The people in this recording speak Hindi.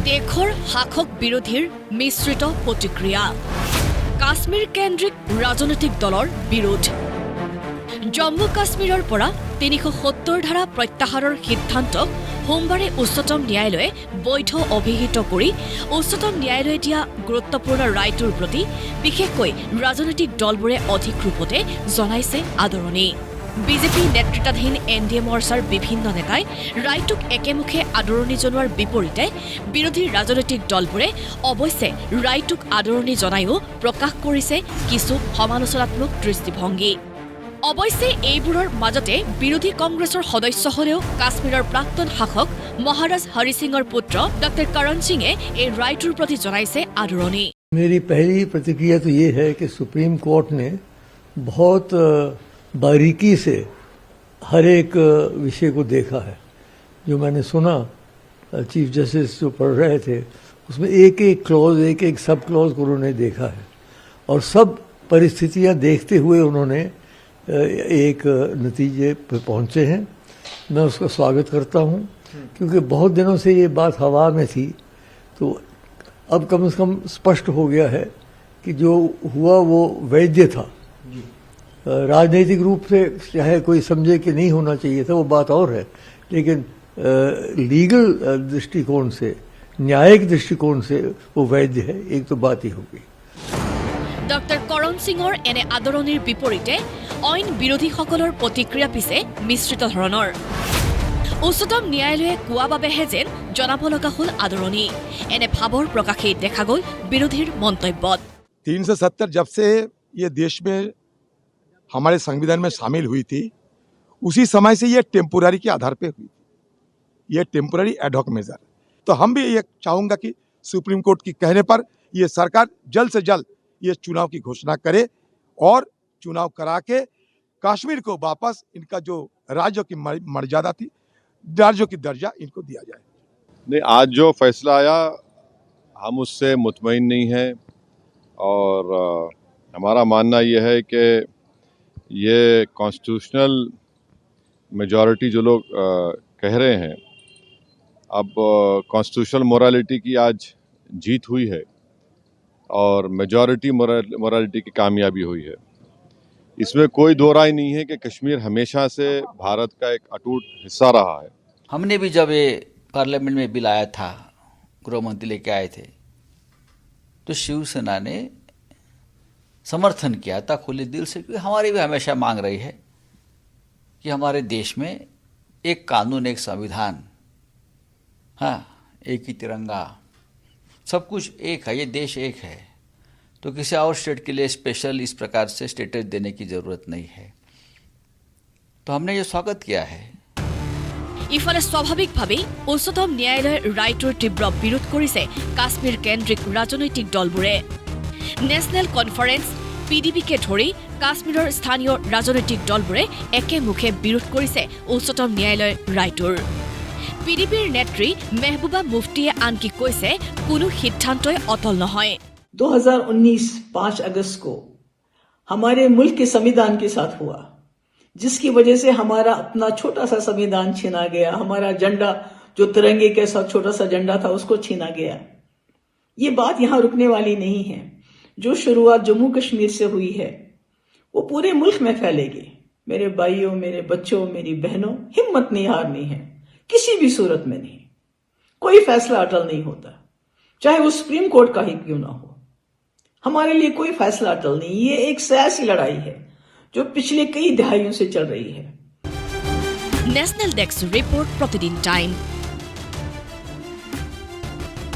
দেশৰ শাসক বিৰোধীৰ মিশ্ৰিত প্ৰতিক্ৰিয়া কাশ্মীৰ কেন্দ্ৰিক ৰাজনৈতিক দলৰ বিৰোধ জম্মু কাশ্মীৰৰ পৰা ৩৭০ ধাৰা প্ৰত্যাহাৰৰ সিদ্ধান্তক সোমবাৰে উচ্চতম ন্যায়ালয়ে বৈধ অভিহিত কৰি উচ্চতম ন্যায়ালয়ে দিয়া গুৰুত্বপূৰ্ণ ৰায়টোৰ প্ৰতি বিশেষকৈ ৰাজনৈতিক দলবোৰে অধিক ৰূপতে জনাইছে আদৰণি বিজেপি নেতৃত্বাধীন এনডিএ মৰ্চাৰ বিভিন্ন নেতাই ৰায়টোক একেমুখে আদৰণি জনোৱাৰ বিপৰীতে বিৰোধী ৰাজনৈতিক দলবোৰে অৱশ্যে ৰায়টোক আদৰণি জনায়ো প্ৰকাশ কৰিছে কিছু সমালোচনাত্মক দৃষ্টিভংগী অৱশ্যে এইবোৰৰ মাজতে বিৰোধী কংগ্ৰেছৰ সদস্য হলেও কাশ্মীৰৰ প্ৰাক্তন শাসক মহাৰাজ হৰি সিঙৰ পুত্ৰ ডক্টৰ কৰণ সিঙে এই ৰায়টোৰ প্ৰতি জনাইছে আদৰণি मेरी पहली प्रतिक्रिया तो ये है कि सुप्रीम कोर्ट ने बहुत बारीकी से हर एक विषय को देखा है। जो मैंने सुना चीफ जस्टिस जो पढ़ रहे थे उसमें एक एक क्लॉज एक एक सब क्लॉज को उन्होंने देखा है और सब परिस्थितियां देखते हुए उन्होंने एक नतीजे पर पहुंचे हैं। मैं उसका स्वागत करता हूं क्योंकि बहुत दिनों से ये बात हवा में थी, तो अब कम से कम स्पष्ट हो गया है कि जो हुआ वो वैध था। राजनीतिक रूप से चाहे कोई समझे कि नहीं होना चाहिए था वो बात और है, लेकिन लीगल दृष्टिकोण से न्यायिक दृष्टिकोण से वो वैध है। एक तो बात ही होगी। ডক্টৰ কৰণ সিঙৰ এনে আদৰণিৰ বিপৰীতে অইন বিৰোধীসকলৰ প্ৰতিক্ৰিয়া পিছে মিশ্ৰিত ধৰণৰ উচ্চতম ন্যায়ালয়ে কোৱা বাবেহে যেন জনাব লগা হ'ল আদৰণি এনে ভাৱৰ প্ৰকাশেই দেখা গ'ল বিৰোধীৰ মন্তব্যত 370 जब से ये देश में हमारे संविधान में शामिल हुई थी उसी समय से ये टेम्पोररी के आधार पे हुई थी। ये टेम्पोररी एडहॉक मेजर, तो हम भी ये चाहूंगा कि सुप्रीम कोर्ट की कहने पर ये सरकार जल्द से जल्द ये चुनाव की घोषणा करे और चुनाव करा के कश्मीर को वापस इनका जो राज्य की मर्यादा थी, राज्यों की दर्जा इनको दिया जाए। नहीं, आज जो फैसला आया हम उससे मुतमईन नहीं है और हमारा मानना यह है कि ये कॉन्स्टिट्यूशनल मेजॉरिटी जो लोग कह रहे हैं, अब कॉन्स्टिट्यूशनल मोरालिटी की आज जीत हुई है और मेजॉरिटी मोरालिटी की कामयाबी हुई है। इसमें कोई दो राय नहीं है कि कश्मीर हमेशा से भारत का एक अटूट हिस्सा रहा है। हमने भी जब ये पार्लियामेंट में बिल आया था, गृह मंत्री लेके आए थे, तो शिवसेना ने समर्थन किया था खुले दिल से, क्योंकि हमारी भी हमेशा मांग रही है कि हमारे देश में एक कानून, एक संविधान, हाँ, एक ही तिरंगा, सब कुछ एक है, ये देश एक है, तो किसी और स्टेट के लिए स्पेशल इस प्रकार से स्टेटस देने की जरूरत नहीं है। तो हमने ये स्वागत किया है। ইফালে স্বাভাৱিকভাৱেই উচ্চতম ন্যায়ালয়ৰ ৰায়টোৰ তীব্ৰ বিৰোধ কৰিছে কাশ্মীৰ কেন্দ্ৰিক ৰাজনৈতিক দলবোৰে নেশ্যনেল কনফাৰেন্স পিডিপিকে ধৰি কাশ্মীৰৰ স্থানীয় ৰাজনৈতিক দলবোৰে একেমুখে বিৰোধ কৰিছে উচ্চতম ন্যায়ালয়ৰ ৰায়টোৰ পিডিপিৰ নেত্ৰী মেহবুবা মুফতিয়ে আনকি কৈছে কোনো সিদ্ধান্তই অটল নহয় 2019 5 अगस्त को हमारे मुल्क के संविधान के साथ हुआ, जिसकी वजह से हमारा अपना छोटा सा संविधान छीना गया। हमारा झंडा जो तिरंगे के साथ छोटा सा झंडा था उसको छीना गया। ये बात यहाँ रुकने वाली नहीं है। जो शुरुआत जम्मू कश्मीर से हुई है वो पूरे मुल्क में फैलेगी। मेरे भाइयों, मेरे बच्चों, मेरी बहनों, हिम्मत नहीं हारनी है, किसी भी सूरत में नहीं। कोई फैसला अटल नहीं होता, चाहे वो सुप्रीम कोर्ट का ही क्यों ना हो। हमारे लिए कोई फैसला अटल नहीं। ये एक सियासी लड़ाई है जो पिछले कई दहाइयों से चल रही है। नेशनल डेस्क रिपोर्ट प्रतिदिन टाइम।